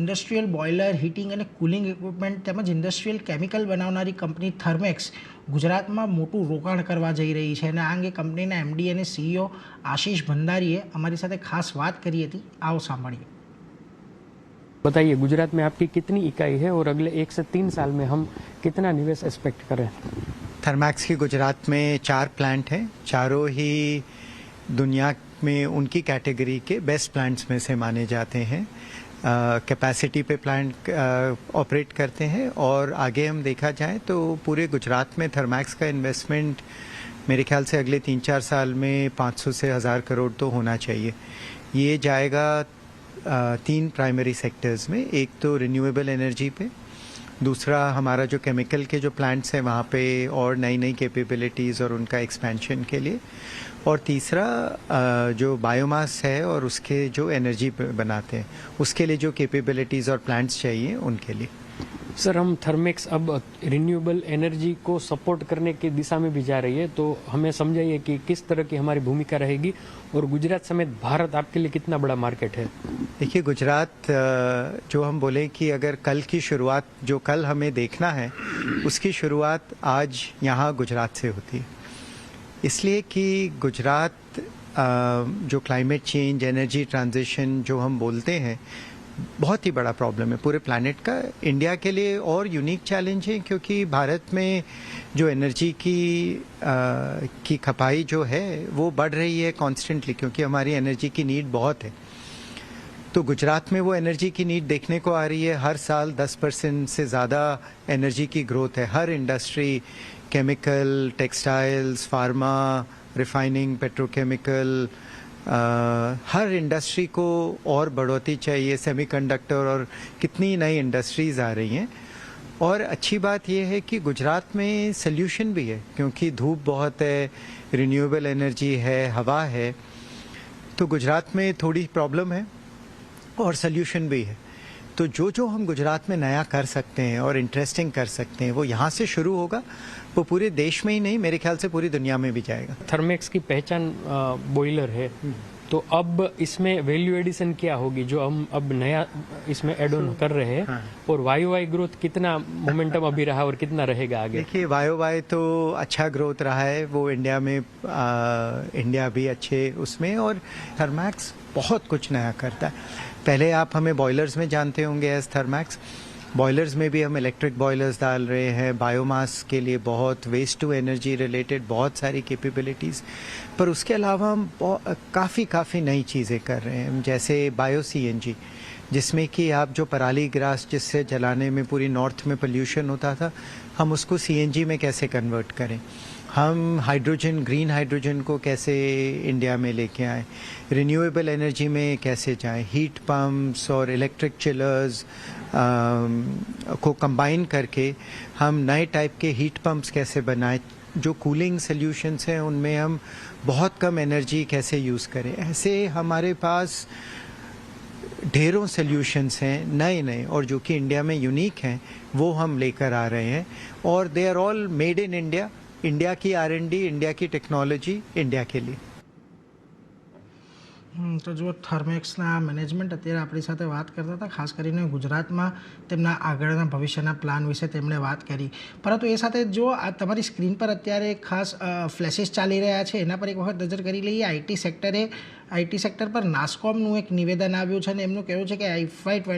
Industrial boiler, heating અને cooling equipment તેમજ industrial chemical બનાવનારી company Thermax ગુજરાતમાં મોટું રોકાણ કરવા જઈ રહી છે અને આ અંગે કંપનીના એમડી અને સીઈઓ આશીષ ભંડારીએ અમારી સાથે ખાસ વાત કરી હતી. आओ સાંભળીએ. बताइए, गुजरात में आपकी कितनी इकाई है और अगले 1 से 3 साल में हम कितना निवेश एक्सपेक्ट करें? थर्मैक्स की गुजरात में 4 प्लांट हैं. चारों ही दुनिया में उनकी कैटेगरी के बेस्ट प्लांट्स में से माने जाते हैं. कैपेसिटी पे प्लांट ऑपरेट करते हैं और आगे हम देखा जाए तो पूरे गुजरात में थर्मैक्स का इन्वेस्टमेंट मेरे ख्याल से अगले 3-4 साल में 500 से 1000 करोड़ तो होना चाहिए. ये जाएगा 3 प्राइमरी सेक्टर्स में. एक तो रिन्यूएबल एनर्जी पे, दूसरा हमारा जो केमिकल के जो प्लांट्स हैं वहाँ पे और नई नई कैपेबिलिटीज़ और उनका एक्सपेंशन के लिए, और तीसरा जो बायोमास है और उसके जो एनर्जी बनाते हैं उसके लिए जो कैपेबिलिटीज़ और प्लांट्स चाहिए उनके लिए. सर, हम थर्मेक्स अब रिन्यूएबल एनर्जी को सपोर्ट करने की दिशा में भी जा रही है, तो हमें समझाइए कि किस तरह की हमारी भूमिका रहेगी और गुजरात समेत भारत आपके लिए कितना बड़ा मार्केट है? देखिए, गुजरात जो हम बोले कि अगर कल की शुरुआत जो कल हमें देखना है उसकी शुरुआत आज यहाँ गुजरात से होती है. इसलिए कि गुजरात जो क्लाइमेट चेंज, एनर्जी ट्रांजिशन जो हम बोलते हैं बहुत ही बड़ा प्रॉब्लम है पूरे प्लैनेट का. इंडिया के लिए और यूनिक चैलेंज है क्योंकि भारत में जो एनर्जी की खपाई जो है वो बढ़ रही है कॉन्स्टेंटली क्योंकि हमारी एनर्जी की नीड बहुत है. तो गुजरात में वो एनर्जी की नीड देखने को आ रही है. हर साल 10% से ज़्यादा एनर्जी की ग्रोथ है. हर industry, chemical, textiles, pharma, refining, petrochemical, हर इंडस्ट्री को और बढ़ोतरी चाहिए. सेमीकंडक्टर और कितनी नई इंडस्ट्रीज़ आ रही हैं. और अच्छी बात यह है कि गुजरात में सल्यूशन भी है क्योंकि धूप बहुत है, रिन्यूएबल एनर्जी है, हवा है. तो गुजरात में थोड़ी प्रॉब्लम है और सल्यूशन भी है. तो जो हम गुजरात में नया कर सकते हैं और इंटरेस्टिंग कर सकते हैं वो यहाँ से शुरू होगा. वो पूरे देश में ही नहीं, मेरे ख्याल से पूरी दुनिया में भी जाएगा. थर्मेक्स की पहचान बॉयलर है, तो अब इसमें वैल्यू एडिशन क्या होगी जो हम अब नया इसमें एड ऑन कर रहे हैं? और वाई ग्रोथ कितना मोमेंटम अभी रहा और कितना रहेगा आगे? देखिए, वाई तो अच्छा ग्रोथ रहा है. वो इंडिया में इंडिया भी अच्छे उसमें. और थर्मैक्स बहुत कुछ नया करता है. पहले आप हमें बॉयलर्स में जानते होंगे एज थर्मैक्स. बॉयलर्स में भी हम इलेक्ट्रिक बॉयलर्स डाल रहे हैं. बायोमास के लिए बहुत, वेस्ट टू एनर्जी रिलेटेड बहुत सारी कैपेबिलिटीज़. पर उसके अलावा हम काफ़ी नई चीज़ें कर रहे हैं. जैसे बायो सीएनजी, जिसमें कि आप जो पराली ग्रास जिससे जलाने में पूरी नॉर्थ में पोल्यूशन होता था, हम उसको सीएनजी में कैसे कन्वर्ट करें. हम हाइड्रोजन, ग्रीन हाइड्रोजन को कैसे इंडिया में लेके आए, रिन्यूएबल एनर्जी में कैसे जाएं, हीट पम्प्स और इलेक्ट्रिक चिलर्स को कंबाइन करके हम नए टाइप के हीट पम्प्स कैसे बनाएं. जो कूलिंग सॉल्यूशंस हैं उनमें हम बहुत कम एनर्जी कैसे यूज़ करें. ऐसे हमारे पास ढेरों सॉल्यूशंस हैं नए और जो कि इंडिया में यूनिक हैं वो हम लेकर आ रहे हैं. और they are all made in India. India की R&D, इंडिया की टेक्नोलॉजी इंडिया के लिए. તો જો થર્મેક્સના મેનેજમેન્ટ અત્યારે આપણી સાથે વાત કરતા હતા, ખાસ કરીને ગુજરાતમાં તેમના આગળના ભવિષ્યના પ્લાન વિશે તેમણે વાત કરી. પરંતુ એ સાથે જો આ તમારી સ્ક્રીન પર અત્યારે ખાસ ફ્લેશિસ ચાલી રહ્યા છે એના પર એક વખત નજર કરી લઈએ. આઈટી સેક્ટર પર નાસ્કોમનું એક નિવેદન આવ્યું છે અને એમનું કહેવું છે કે FY20